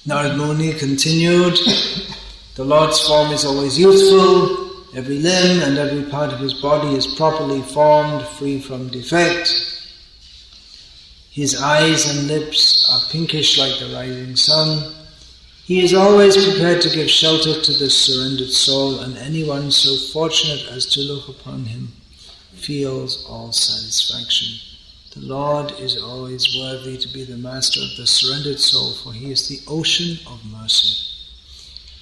Narad Muni continued, the Lord's form is always youthful, every limb and every part of his body is properly formed, free from defect. His eyes and lips are pinkish like the rising sun. He is always prepared to give shelter to the surrendered soul, and anyone so fortunate as to look upon him feels all satisfaction. The Lord is always worthy to be the master of the surrendered soul, for he is the ocean of mercy.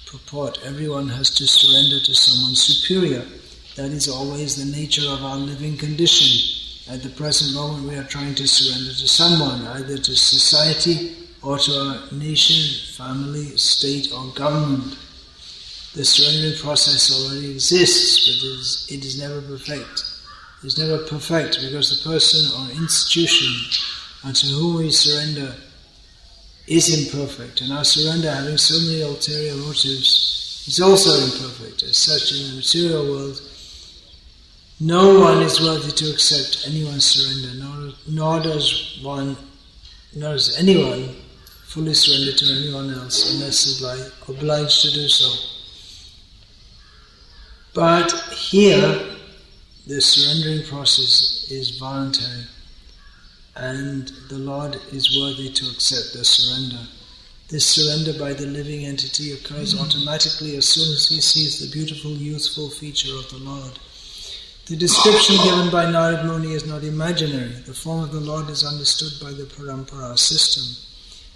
Purport: everyone has to surrender to someone superior. That is always the nature of our living condition. At the present moment we are trying to surrender to someone, either to society or to our nation, family, state or government. The surrendering process already exists, but it is never perfect. It is never perfect because the person or institution unto whom we surrender is imperfect, and our surrender, having so many ulterior motives, is also imperfect. As such, in the material world, no one is worthy to accept anyone's surrender, nor does anyone fully surrender to anyone else unless obliged to do so. But here, the surrendering process is voluntary, and the Lord is worthy to accept the surrender. This surrender by the living entity occurs automatically as soon as he sees the beautiful, youthful feature of the Lord. The description given by Narad Muni is not imaginary. The form of the Lord is understood by the Parampara system.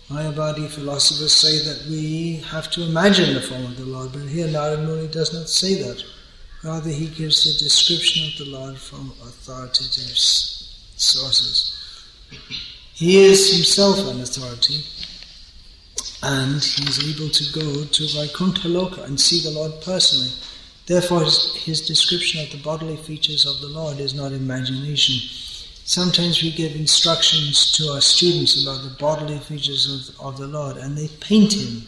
Mayavadi philosophers say that we have to imagine the form of the Lord, but here Narad Muni does not say that. Rather, he gives the description of the Lord from authoritative sources. He is himself an authority, and he is able to go to Vaikuntha Loka and see the Lord personally. Therefore, his description of the bodily features of the Lord is not imagination. Sometimes we give instructions to our students about the bodily features of the Lord, and they paint him.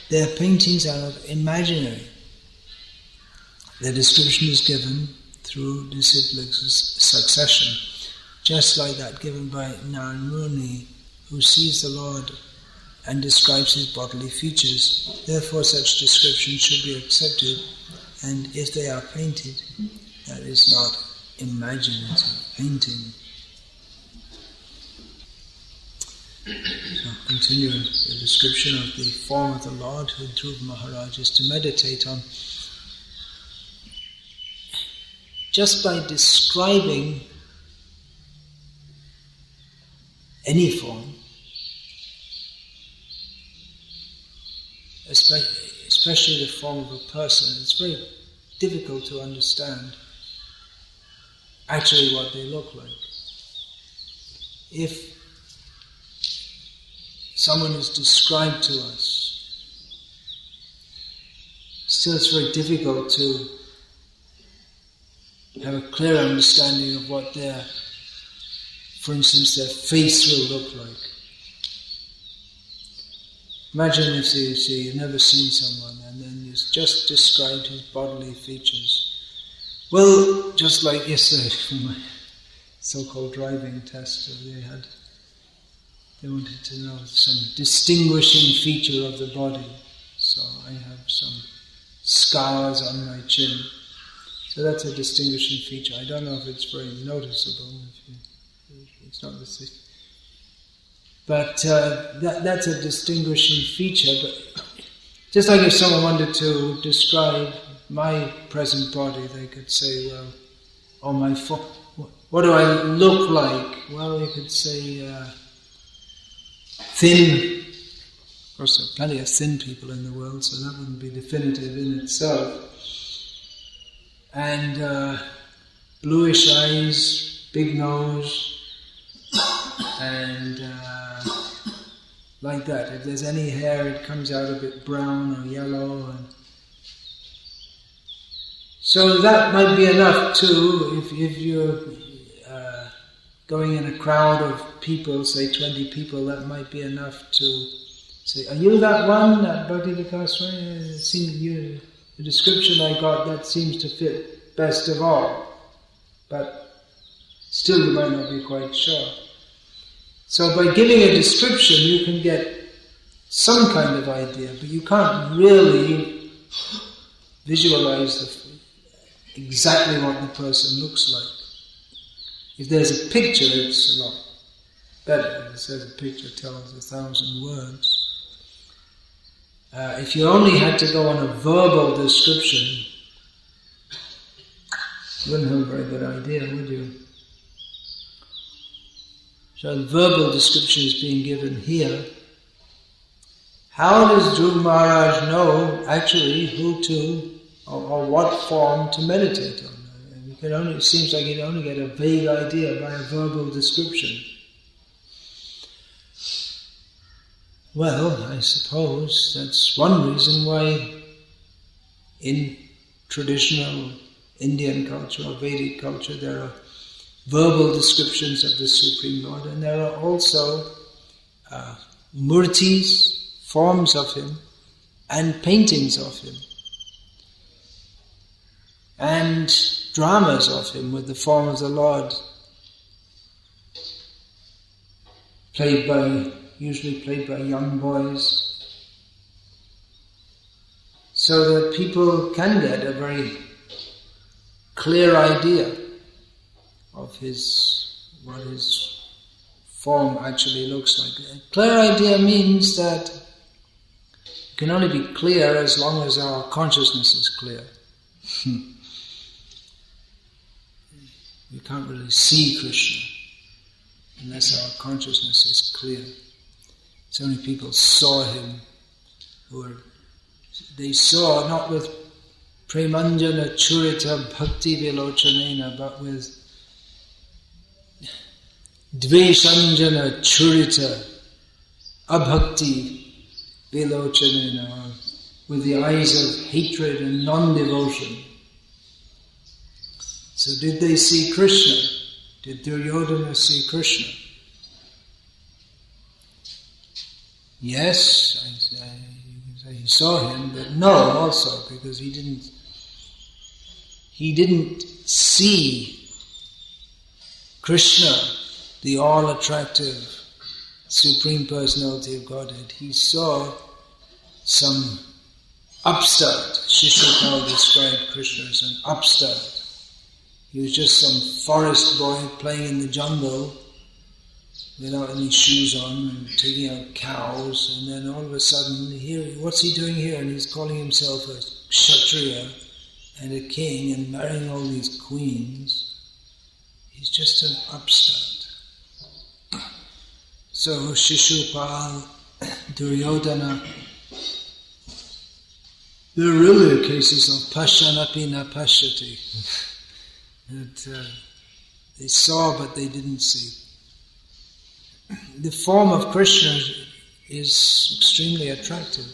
Their paintings are not imaginary. The description is given through disciplic succession, just like that given by Narad Muni, who sees the Lord and describes his bodily features. Therefore, such description should be accepted, and if they are painted, that is not imaginative painting. So, continuing the description of the form of the Lord, who Dhruva Maharaj is to meditate on. Just by describing any form, especially the form of a person, it's very difficult to understand actually what they look like. If someone is described to us, still it's very difficult to have a clear understanding of what for instance, their face will look like. Imagine if you've never seen someone and then you just described his bodily features. Well, just like yesterday for my so-called driving test, they wanted to know some distinguishing feature of the body. So I have some scars on my chin. So that's a distinguishing feature. I don't know if it's very noticeable. It's not the same. But that's a distinguishing feature. But just like if someone wanted to describe my present body, they could say, well, what do I look like? Well, you could say thin. Of course, there are plenty of thin people in the world, so that wouldn't be definitive in itself. And bluish eyes, big nose, and like that. If there's any hair, it comes out a bit brown or yellow. So that might be enough too, if you're going in a crowd of people, say 20 people, that might be enough to say, are you that one, that Bhaktivinoda Swami? The description I got, that seems to fit best of all. But still you might not be quite sure. So by giving a description, you can get some kind of idea, but you can't really visualize exactly what the person looks like. If there's a picture, it's a lot better. It says a picture tells 1,000 words. If you only had to go on a verbal description, you wouldn't have a very good idea, would you? So the verbal description is being given here. How does Dhruva Maharaj know actually who to, or what form to meditate on? It seems like you can only get a vague idea by a verbal description. Well, I suppose that's one reason why in traditional Indian culture or Vedic culture there are verbal descriptions of the Supreme Lord, and there are also murtis, forms of Him, and paintings of Him, and dramas of Him with the form of the Lord, usually played by young boys, so that people can get a very clear idea of what His form actually looks like. A clear idea means that it can only be clear as long as our consciousness is clear. We can't really see Krishna unless our consciousness is clear. So many people saw Him they saw not with Premanjana Churita Bhakti Vilochanena, but with Dveshanjana Churita Abhakti Vilochanena, with the eyes of hatred and non-devotion. So did they see Krishna? Did Duryodhana see Krishna? Yes, you can say he saw Him, but no also, because he didn't see Krishna, the all-attractive Supreme Personality of Godhead. He saw some upstart. Shishupal described Krishna as an upstart. He was just some forest boy playing in the jungle without any shoes on and taking out cows, and then all of a sudden, what's he doing here? And he's calling himself a Kshatriya and a king and marrying all these queens. He's just an upstart. So Shishupal, Duryodhana, there really are cases of Pashanapi na Pashyati. That they saw but they didn't see. The form of Krishna is extremely attractive,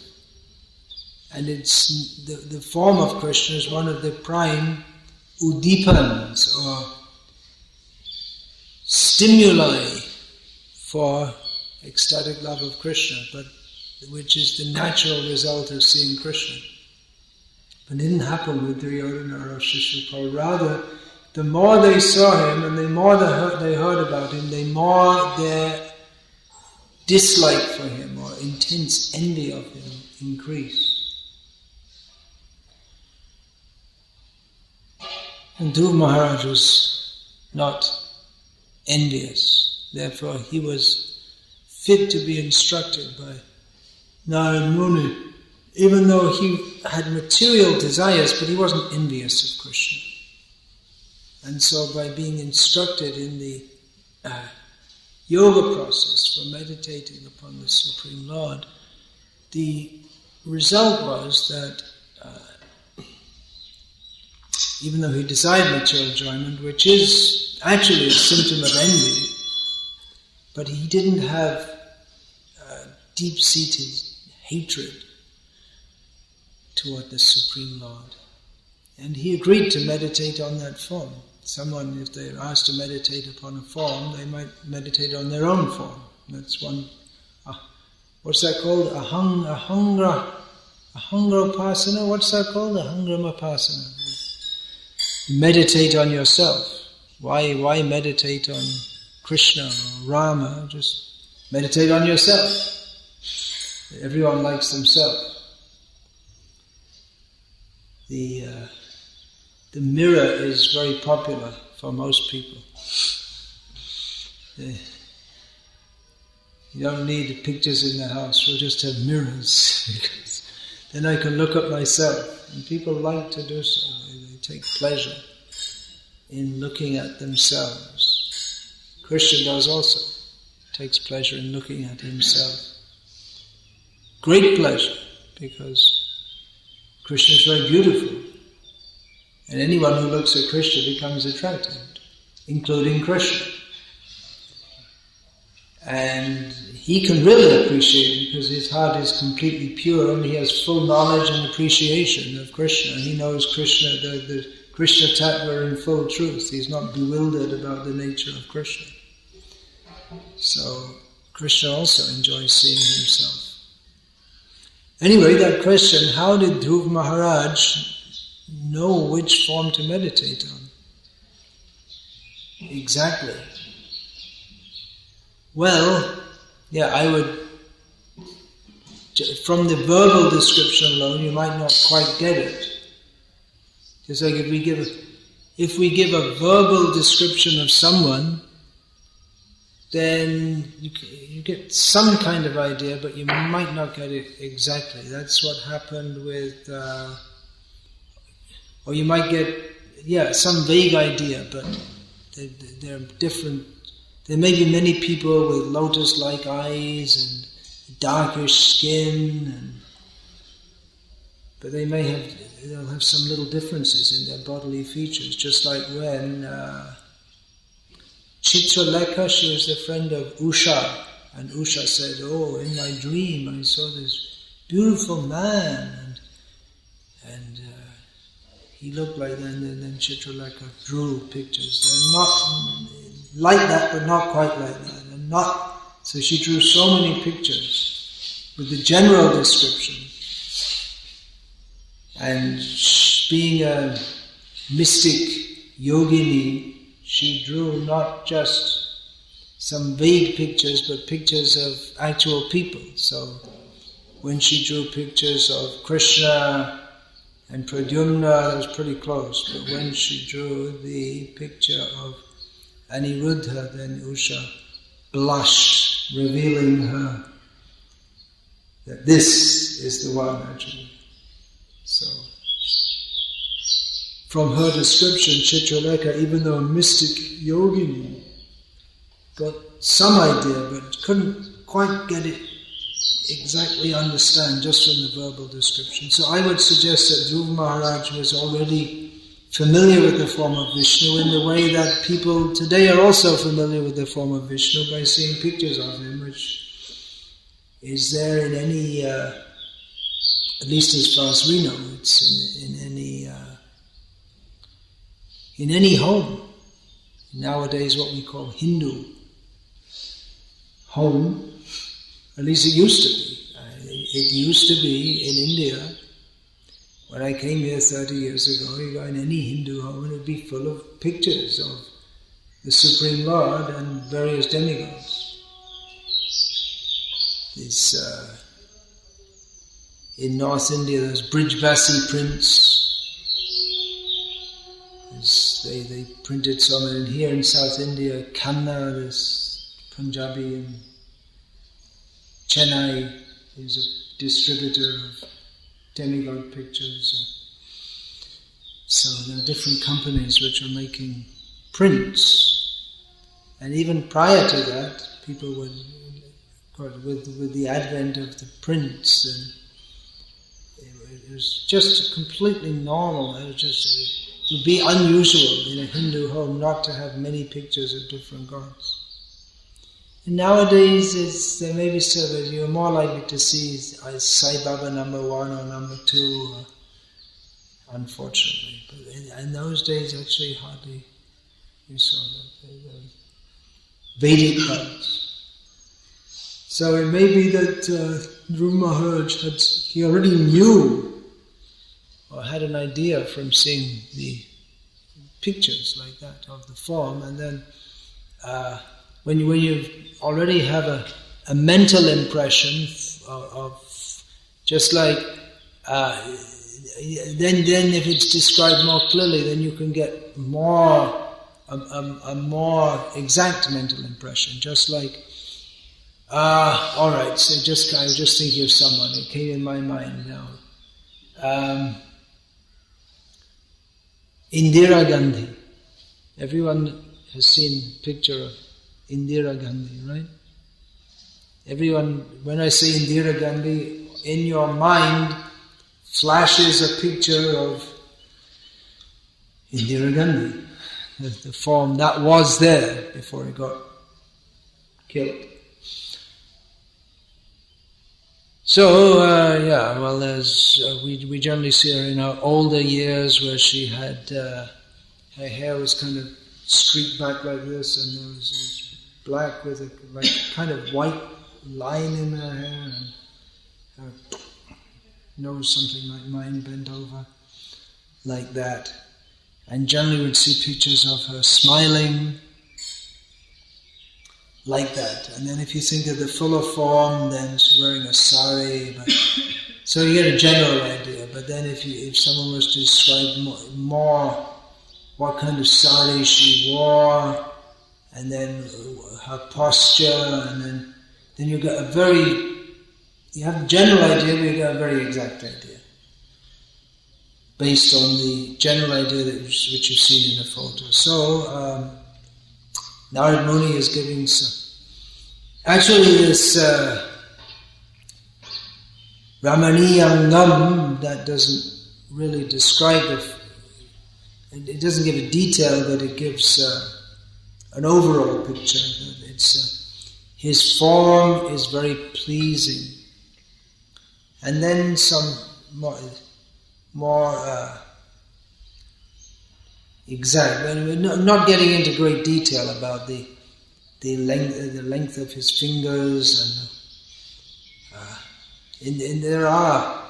and it's the form of Krishna is one of the prime udipans or stimuli for ecstatic love of Krishna, but which is the natural result of seeing Krishna. But it didn't happen with Duryodhana or Shishupal. Rather, the more they saw Him and the more they heard about Him, the more their dislike for Him or intense envy of Him increased. And Dhruva Maharaj was not envious. Therefore, he was fit to be instructed by Narayana Muni, even though he had material desires, but he wasn't envious of Krishna. And so by being instructed in the yoga process for meditating upon the Supreme Lord, the result was that even though he desired material enjoyment, which is actually a symptom of envy, but he didn't have deep-seated hatred toward the Supreme Lord. And he agreed to meditate on that form. Someone, if they're asked to meditate upon a form, they might meditate on their own form. That's one. What's that called? Ahangra upasana? What's that called? Ahangram upasana. Meditate on yourself. Why meditate on Krishna or Rama? Just meditate on yourself. everyone likes themselves. The mirror is very popular for most people. You don't need pictures in the house, we'll just have mirrors. Because then I can look at myself. And people like to do so. They take pleasure in looking at themselves. Krishna does also. Takes pleasure in looking at himself. Great pleasure, because Krishna is very beautiful. And anyone who looks at Krishna becomes attracted, including Krishna. And he can really appreciate it because his heart is completely pure and he has full knowledge and appreciation of Krishna. He knows Krishna, the Krishna Tattva in full truth. He's not bewildered about the nature of Krishna. So Krishna also enjoys seeing himself. Anyway, that question, how did Dhruva Maharaj know which form to meditate on? Exactly. Well, I would, from the verbal description alone, you might not quite get it. Just like if we give a verbal description of someone, then you get some kind of idea, but you might not get it exactly. That's what happened with, or you might get, some vague idea, but they're different. There may be many people with lotus-like eyes and darkish skin, but they'll have some little differences in their bodily features, just like when Chitralekha, she was the friend of Usha, and Usha said, "Oh, in my dream I saw this beautiful man, and he looked like that." And then Chitralekha drew pictures. They're not like that, but not quite like that. So she drew so many pictures with the general description. And being a mystic yogini, she drew not just some vague pictures, but pictures of actual people. So when she drew pictures of Krishna and Pradyumna, that was pretty close. But when she drew the picture of Aniruddha, then Usha blushed, revealing her that this is the one actually. So, from her description, Chitralekha, even though a mystic yogini, got some idea but couldn't quite get it exactly understand just from the verbal description. So I would suggest that Dhruva Maharaj was already familiar with the form of Vishnu in the way that people today are also familiar with the form of Vishnu by seeing pictures of him, which is there in any, at least as far as we know, it's in any home. Nowadays what we call Hindu home, at least it used to be. It used to be in India. When I came here 30 years ago, you go in any Hindu home and it would be full of pictures of the Supreme Lord and various demigods. In North India, there's Brijbasi prints. They printed some, and here in South India, Khanna, this Punjabi in Chennai, is a distributor of demigod pictures. So there are different companies which are making prints. And even prior to that, people would, with the advent of the prints, and it was just completely normal. It would be unusual in a Hindu home not to have many pictures of different gods. And nowadays, there may be so that you're more likely to see Sai Baba number 1 or number 2, unfortunately. But in those days, actually, hardly you saw the Vedic gods. So it may be that Dhruva Maharaj he already knew or had an idea from seeing the pictures like that of the form, and then when you already have a mental impression just like then if it's described more clearly, then you can get a more exact mental impression. Just like, all right, so I was just thinking of someone. It came in my mind now. Indira Gandhi. Everyone has seen a picture of Indira Gandhi, right? Everyone, when I say Indira Gandhi, in your mind flashes a picture of Indira Gandhi, the form that was there before he got killed. So, we generally see her in her older years where she had, her hair was kind of streaked back like this, and there was black with a kind of white line in her hair, and her nose something like mine bent over, like that. And generally we'd see pictures of her smiling, like that. And then if you think of the fuller form, then she's wearing a sari. So you get a general idea. But then if someone was to describe more what kind of sari she wore, and then her posture, and then you get you have a general idea, but you get a very exact idea, based on the general idea which you've seen in the photo. So, Narad Muni is giving some. Actually, this Ramaniyangam, that doesn't really describe it doesn't give a detail, but it gives an overall picture. His form is very pleasing. And then some more exact. We're not getting into great detail about the length of his fingers, and there are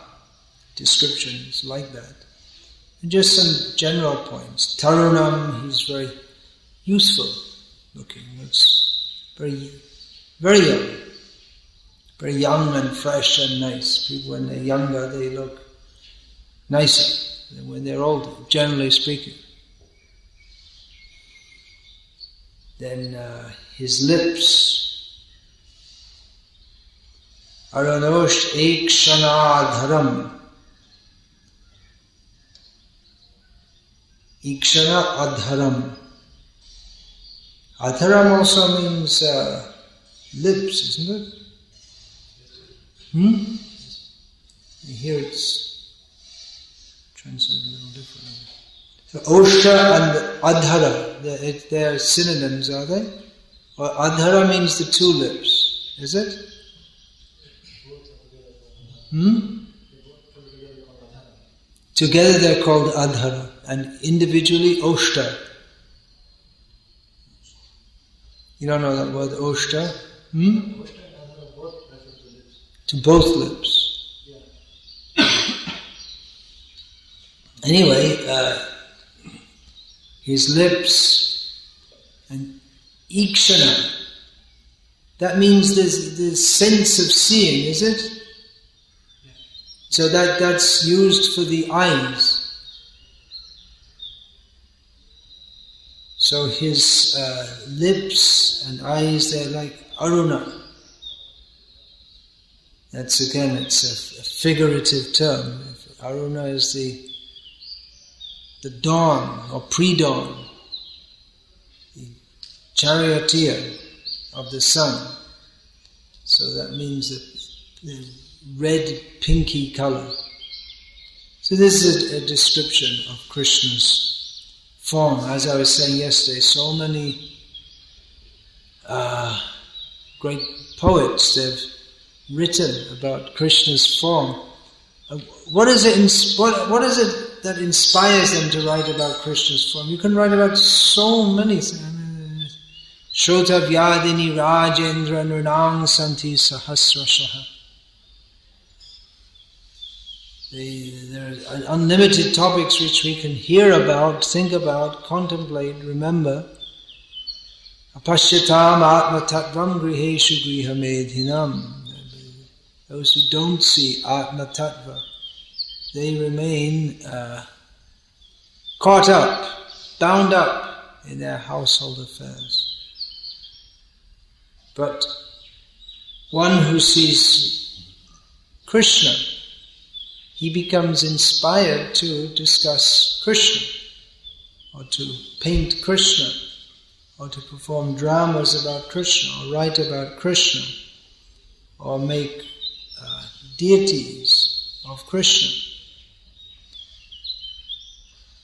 descriptions like that. And just some general points. Tarunam, he's very youthful looking. It's very, very young. Very young and fresh and nice. People, when they're younger, they look nicer than when they're older, generally speaking. Then his lips. Aranosh Ekshanadharam. Ikshana Adharam. Adharam also means lips, isn't it? Here it's translated a little differently. So Oshta and Adhara, they're synonyms, are they? Or Adhara means the two lips, is it? Together they're called Adhara, and individually Oshta. You don't know that word Oshta? To both lips. Anyway, his lips and ikshana, that means there's sense of seeing, is it? So that's used for the eyes. So his lips and eyes, they're like aruna. That's again, it's a figurative term. Aruna is the dawn or pre-dawn, the charioteer of the sun. So that means that the red, pinky color. So this is a description of Krishna's form. As I was saying yesterday, so many great poets, they've written about Krishna's form. What is it that inspires them to write about Krishna's form? You can write about so many things. Shota Vyadini Rajendra Nurnang Santi Sahasrashaha. There are unlimited topics which we can hear about, think about, contemplate, remember. Apashyatam Atma Tattvam Griheshu Grihamedhinam. those who don't see Atma Tattva, they remain caught up, bound up in their household affairs. But one who sees Krishna, he becomes inspired to discuss Krishna, or to paint Krishna, or to perform dramas about Krishna, or write about Krishna, or make deities of Krishna.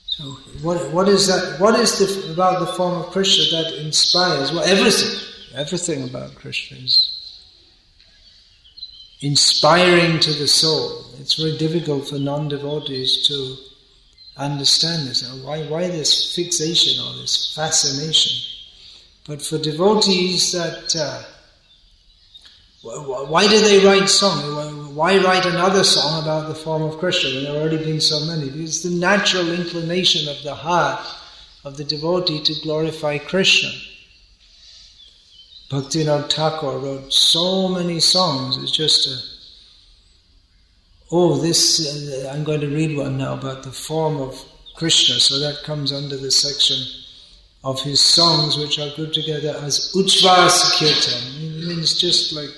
So what is that? What is about the form of Krishna that inspires? Well, everything about Krishna is inspiring to the soul. It's very difficult for non-devotees to understand this. Why this fixation or this fascination? But for devotees, why do they write songs? Why write another song about the form of Krishna when there have already been so many? Because it's the natural inclination of the heart of the devotee to glorify Krishna. Bhaktivinoda Thakur wrote so many songs. It's just I'm going to read one now about the form of Krishna. So that comes under the section of his songs, which are grouped together as Uchvasa Kirtan. It means just like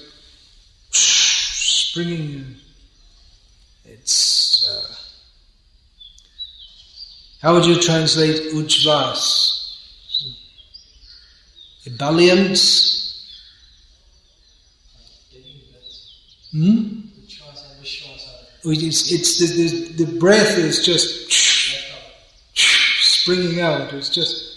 springing. It's how would you translate Uchvas? Ebullience? It's the breath is just springing out. It's just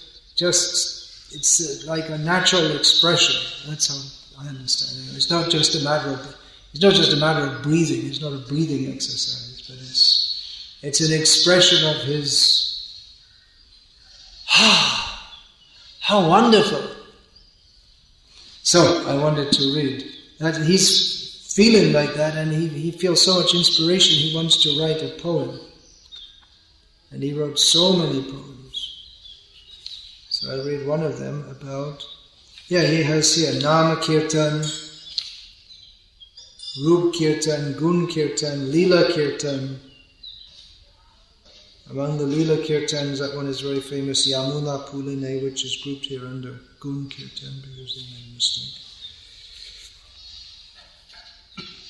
it's like a natural expression. That's how I understand it. It's not just a matter of breathing. It's not a breathing exercise, but it's an expression of his. How wonderful! So I wanted to read that he's feeling like that, and he feels so much inspiration. He wants to write a poem, and he wrote so many poems. So I read one of them about. He has here Nama Kirtan, Rup Kirtan, Gun Kirtan, Leela Kirtan. Among the Leela Kirtans, that one is very famous, Yamuna Puline, which is grouped here under Gun Kirtan because they made a mistake.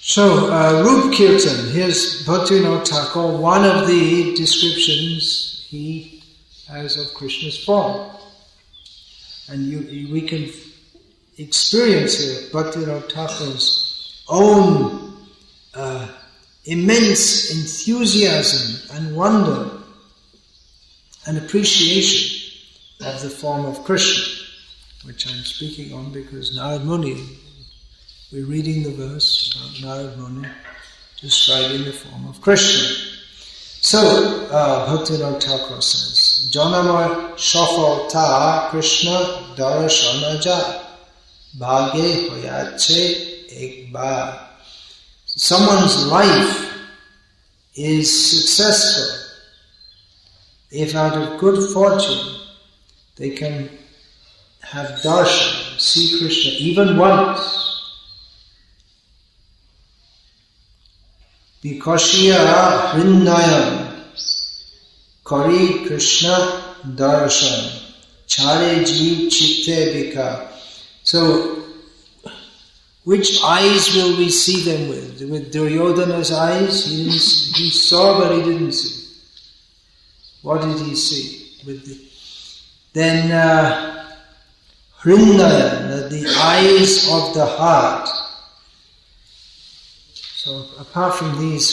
So, Rup Kirtan, here's Bhaktivinoda Thakur, one of the descriptions he has of Krishna's form. And we can experience here Bhaktivinoda Thakur's own immense enthusiasm and wonder and appreciation of the form of Krishna, which I'm speaking on because Narad Muni, we're reading the verse about Narad Muni describing the form of Krishna. So, Bhaktivinoda Thakur says, Janama Shafalta Krishna Darashanaja Bhage Hoyache Ekbar. Someone's life is successful if out of good fortune they can have darshan, see Krishna even once. Vikashiya Vrindayam Kari Krishna Darshan Chare Jeev Chitte Bika. So, which eyes will we see them with? With Duryodhana's eyes? He saw but he didn't see. What did he see? Then Hrindayan, the eyes of the heart. So apart from these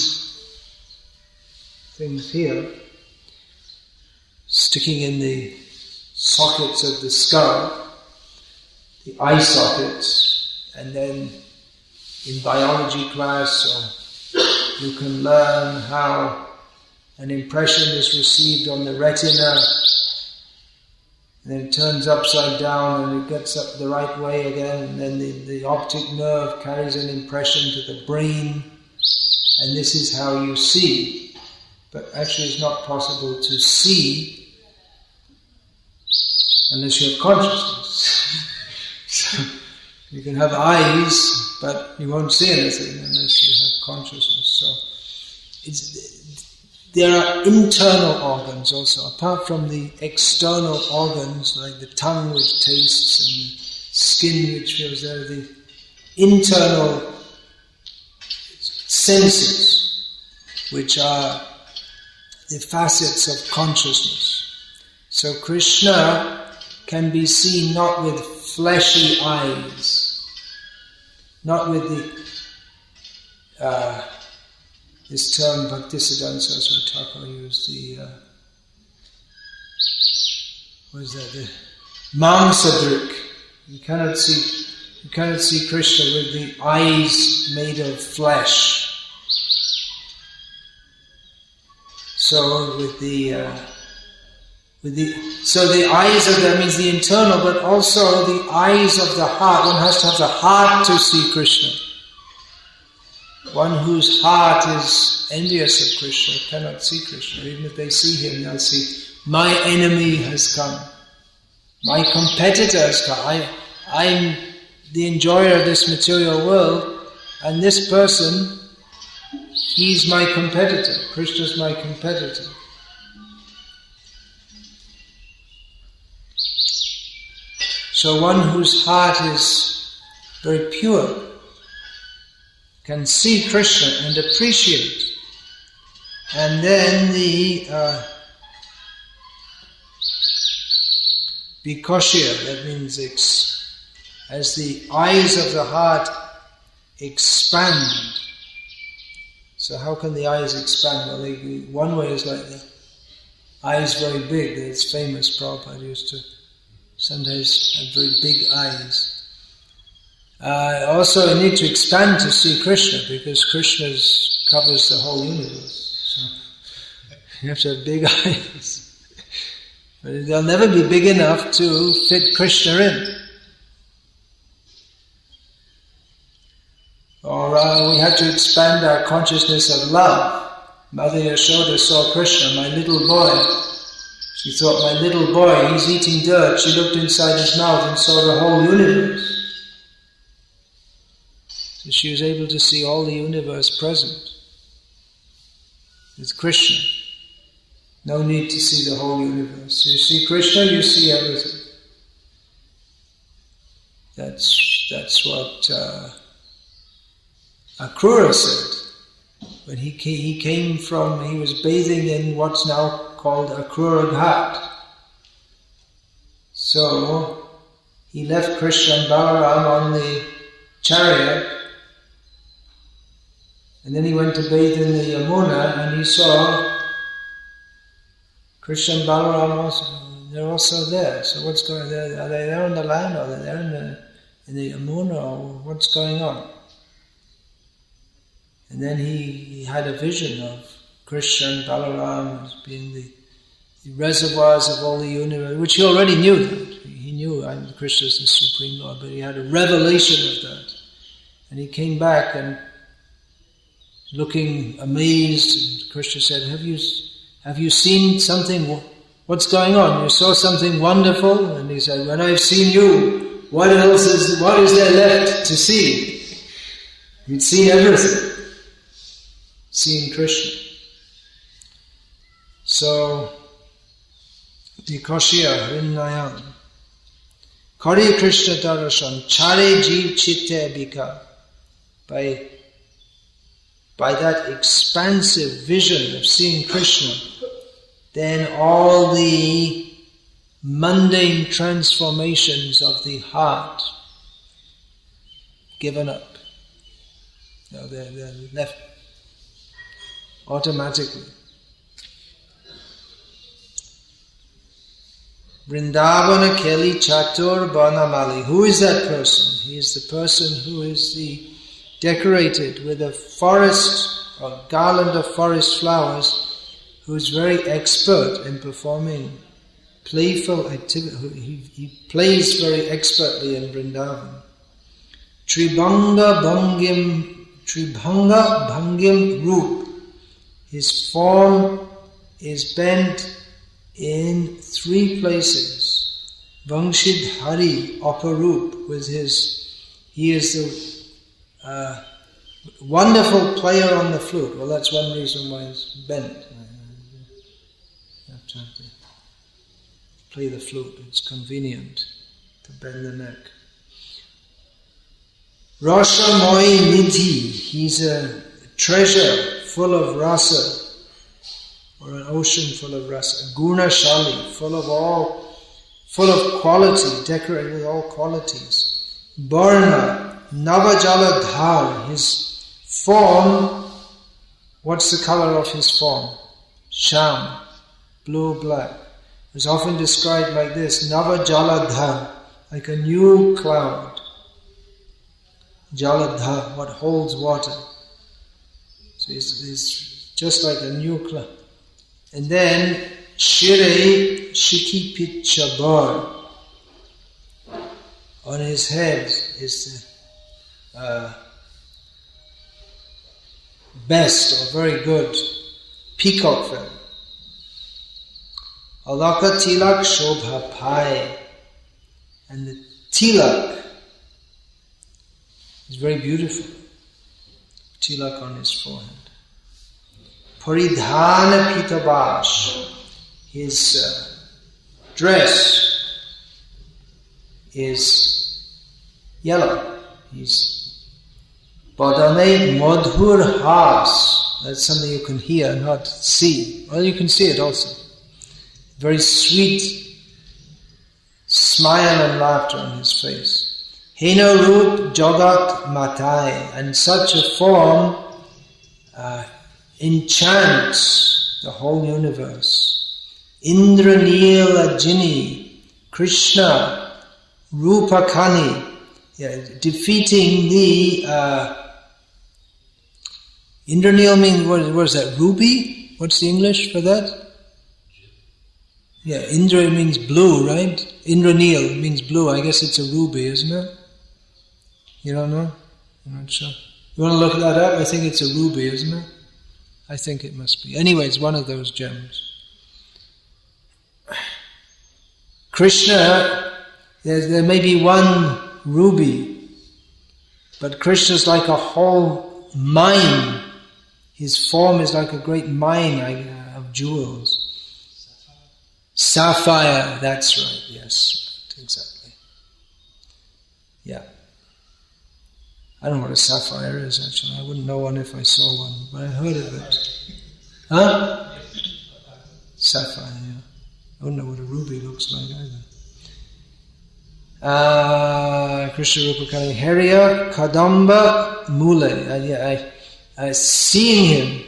things here, sticking in the sockets of the skull, the eye sockets, and then in biology class you can learn how an impression is received on the retina, and then it turns upside down and it gets up the right way again, and then the optic nerve carries an impression to the brain, and this is how you see. But actually it's not possible to see unless you have consciousness. So you can have eyes, but you won't see anything unless you have consciousness. So there are internal organs also, apart from the external organs like the tongue which tastes and skin which feels. There are the internal senses which are the facets of consciousness. So Krishna can be seen not with fleshy eyes, not with the this term Bhaktisiddhanta Saraswati Thakur used, the Mamsadrik. You cannot see Krishna with the eyes made of flesh. So the eyes of that means the internal, but also the eyes of the heart. One has to have the heart to see Krishna. One whose heart is envious of Krishna cannot see Krishna. Even if they see him, they'll see, my enemy has come. My competitor has come. I'm the enjoyer of this material world, and this person, he's my competitor. Krishna's my competitor. So one whose heart is very pure can see Krishna and appreciate. And then the Vikosya, that means as the eyes of the heart expand. So how can the eyes expand? Well, one way is like the eyes very big. It's famous. Prabhupada used to sometimes have very big eyes. Also, you need to expand to see Krishna, because Krishna covers the whole universe. So you have to have big eyes. But they'll never be big enough to fit Krishna in. Or we have to expand our consciousness of love. Mother Yashoda saw Krishna, my little boy. She thought, my little boy, he's eating dirt. She looked inside his mouth and saw the whole universe. So she was able to see all the universe present with Krishna. No need to see the whole universe. So you see Krishna, you see everything. That's what Akrura said. When he was bathing in what's now called Akrura Ghat. So he left Krishna and Balaram on the chariot, and then he went to bathe in the Yamuna, and he saw Krishna and Balaram also. They're also there. So what's going on there? Are they there on the land, or are they there in the Yamuna, or what's going on? And then he had a vision of Krishna and Balaram as being the reservoirs of all the universe, which he already knew that. He knew Krishna is the Supreme Lord, but he had a revelation of that. And he came back and looking amazed, and Krishna said, have you seen something? What's going on? You saw something wonderful? And he said, when I've seen you, what is there left to see? You'd seen everything. Seeing Krishna. So, Vikosya Hrinnayan Kari Krishna Darashan Chare Jeev Chitte Bika. By that expansive vision of seeing Krishna, then all the mundane transformations of the heart given up. No, they're left automatically. Vrindavana Keli Chatur Banamali. Who is that person? He is the person who is decorated with a forest or garland of forest flowers, who is very expert in performing playful activity. He plays very expertly in Vrindavan. Tribhanga Bhangim Roop. His form is bent in 3 places. Vangshid Hari Aparoop, he is the Wonderful player on the flute. Well, that's one reason why it's bent. You have to play the flute. It's convenient to bend the neck. Rasamoi Nidhi. He's a treasure full of rasa, or an ocean full of rasa. Guna Shali, full of quality, decorated with all qualities. Barna, Navajala Dhar, his form, what's the color of his form? Sham, blue, black. It's often described like this, Navajala Dhar, like a new cloud. Jaladhar, what holds water. So he's just like a new cloud. And then Shire Shiki Pit Chabar. On his head is the best or very good peacock feather. Alaka Tilak Shobha Pai. And the tilak is very beautiful. Tilak on his forehead. Paridhana Pitabash. His dress is yellow. His Badane Madhur Has. That's something you can hear, not see. Well, you can see it also. Very sweet smile and laughter on his face. Hena Rup Jagat Matai, and such a form enchants the whole universe. Indranil Ajini, Krishna, Rupakani, defeating the Indranil means, what is that, ruby? What's the English for that? Yeah, Indra means blue, right? Indranil means blue. I guess it's a ruby, isn't it? You don't know? I'm not sure. You want to look that up? I think it's a ruby, isn't it? I think it must be. Anyway, it's one of those gems. Krishna, there may be one ruby, but Krishna's like a whole mine. His form is like a great mine of jewels. Sapphire, that's right, yes, right, exactly. Yeah. I don't know what a sapphire is, actually. I wouldn't know one if I saw one, but I heard of it. Huh? Sapphire, yeah. I wouldn't know what a ruby looks like either. Krishna Rupakani Hariya Kadamba Mule. Seeing him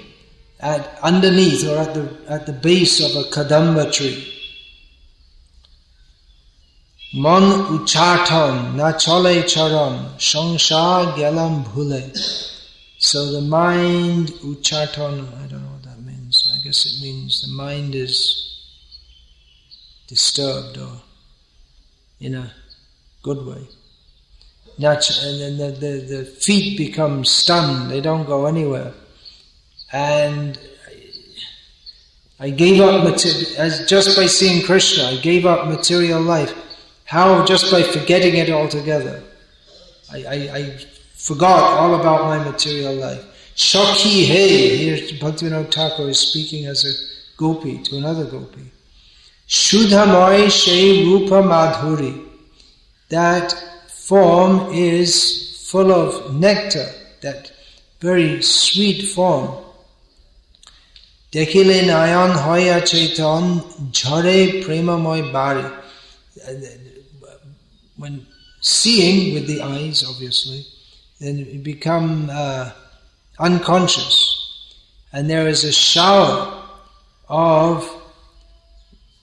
underneath or at the base of a Kadamba tree. Mon uchartan na chale charan shangsha gelam bhule. So the mind uchartan, I don't know what that means. I guess it means the mind is disturbed or in a good way. And then the feet become stunned, they don't go anywhere. And I gave up just by seeing Krishna, I gave up material life. How? Just by forgetting it altogether. I forgot all about my material life. Shakhi hey, here Bhaktivinoda Thakur is speaking as a gopi to another gopi. Shuddhamai Shai Rupa Madhuri. That form is full of nectar, that very sweet form. Dekhile nayan hoya chaitan jhare premamoy bari. When seeing with the eyes, obviously, then you become unconscious. And there is a shower of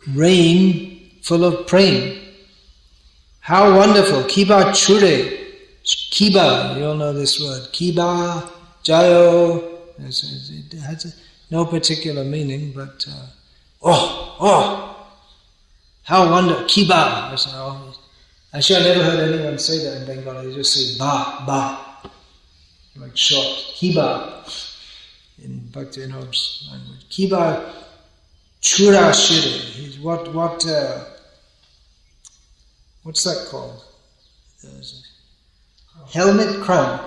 rain full of prem. How wonderful! Kiba chure. Kiba, you all know this word. Kiba, jayo. It has no particular meaning, but how wonderful! Kiba. Actually, I never heard anyone say that in Bengali. They just say ba, like short. Kiba in Bhaktivinoda's language. Kiba chura shire. What's that called? Helmet, crown.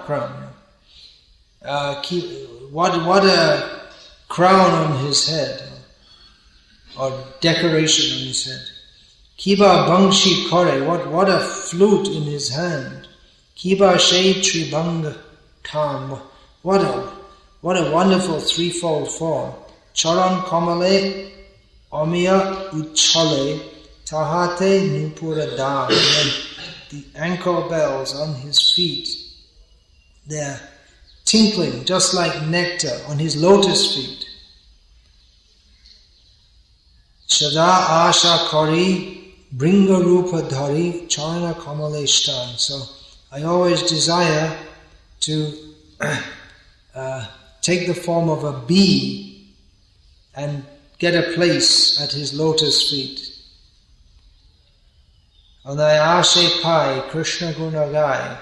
Yeah. what a crown on his head, or decoration on his head. Kiba bangshi kore, what a flute in his hand. Kiba shei tribang tam, what a wonderful threefold form. Charan kamale Omiya uchale tahate nupura dam. The ankle bells on his feet, they're tinkling just like nectar on his lotus feet. Shada asha kari bringa rupa dhari charana kamale shtan. So I always desire to take the form of a bee and get a place at his lotus feet. Anayashe pai Krishna gunagai.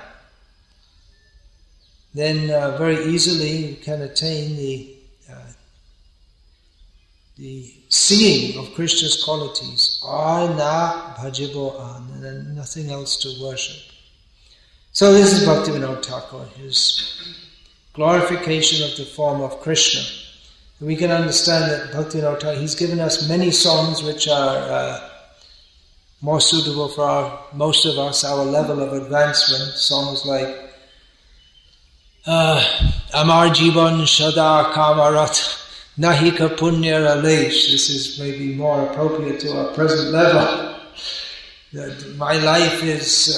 Then very easily you can attain the singing of Krishna's qualities. Arna bhajibo an, and then nothing else to worship. So this is Bhaktivinoda Thakur, his glorification of the form of Krishna. We can understand that Bhaktivinoda Thakur, he's given us many songs which are more suitable for most of us, our level of advancement. Songs like Amar Jivan Shada Kamarat Nahika Punya Ralesh. This is maybe more appropriate to our present level. That my life is,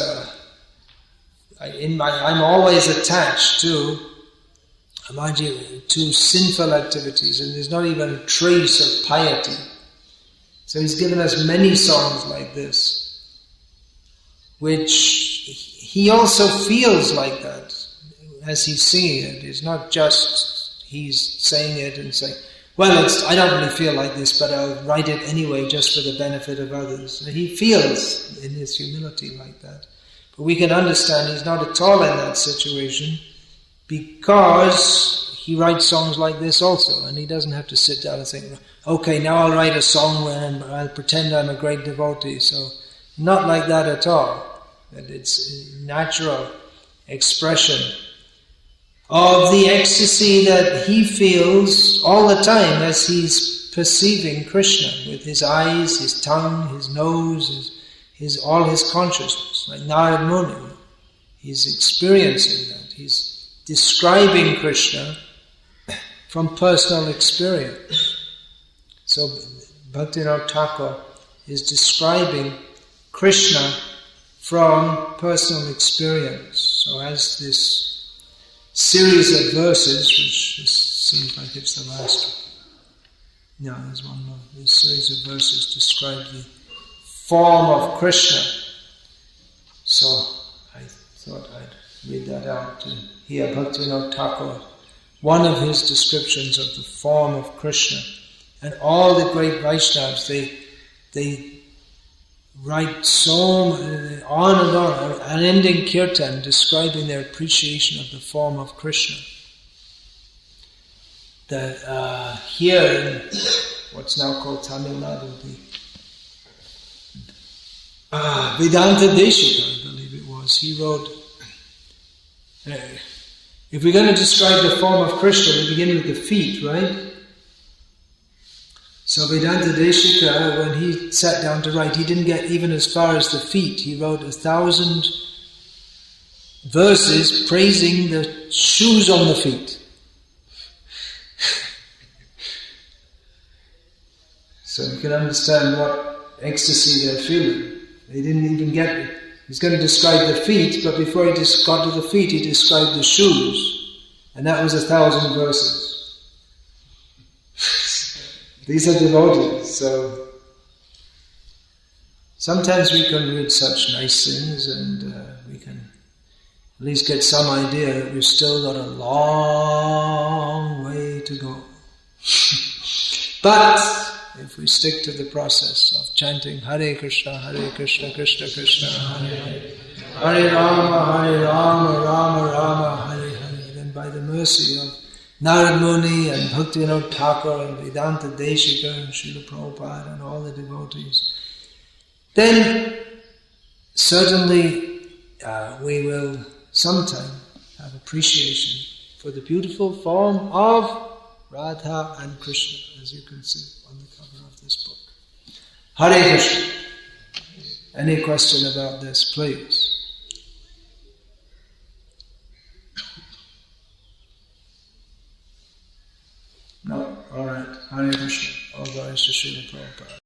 I'm always attached to sinful activities, and there's not even a trace of piety. So he's given us many songs like this, which he also feels like that as he's singing it. It's not just he's saying it and saying, well, I don't really feel like this, but I'll write it anyway just for the benefit of others. He feels in his humility like that. But we can understand he's not at all in that situation, because he writes songs like this also, and he doesn't have to sit down and think, okay, now I'll write a song where I'll pretend I'm a great devotee. So not like that at all. That it's natural expression of the ecstasy that he feels all the time as he's perceiving Krishna with his eyes, his tongue, his nose, all his consciousness. Like Narad Muni, he's experiencing that. He's describing Krishna from personal experience. So Bhaktivinoda Thakur is describing Krishna from personal experience. So as this series of verses, which seems like it's the last one. No, there's one more. This series of verses describe the form of Krishna. So I thought I'd read that out to hear Bhaktivinoda Thakur, one of his descriptions of the form of Krishna. And all the great Vaishnavas, they write so on and on, unending kirtan describing their appreciation of the form of Krishna. That here in what's now called Tamilnadu, Vedanta Deshika, I believe it was, he wrote, if we're going to describe the form of Krishna, we begin with the feet, right? So Vedanta Deshika, when he sat down to write, he didn't get even as far as the feet. He wrote 1,000 verses praising the shoes on the feet. So you can understand what ecstasy they're feeling. They didn't even get it. He's going to describe the feet, but before he got to the feet, he described the shoes. And that was 1,000 verses. These are devotees, so sometimes we can read such nice things and we can at least get some idea that we've still got a long way to go. But if we stick to the process of chanting Hare Krishna, Krishna Krishna, Hare Hare, Hare Rama, Rama Rama, Hare Hare, then by the mercy of Narad Muni and Bhaktivinoda Thakur and Vedanta Deshika and Srila Prabhupada and all the devotees, then certainly we will sometime have appreciation for the beautiful form of Radha and Krishna, as you can see on the cover of this book. Hare Krishna. Any question about this, please? No? Alright. Hare Krishna. All glories to Srila Prabhupada.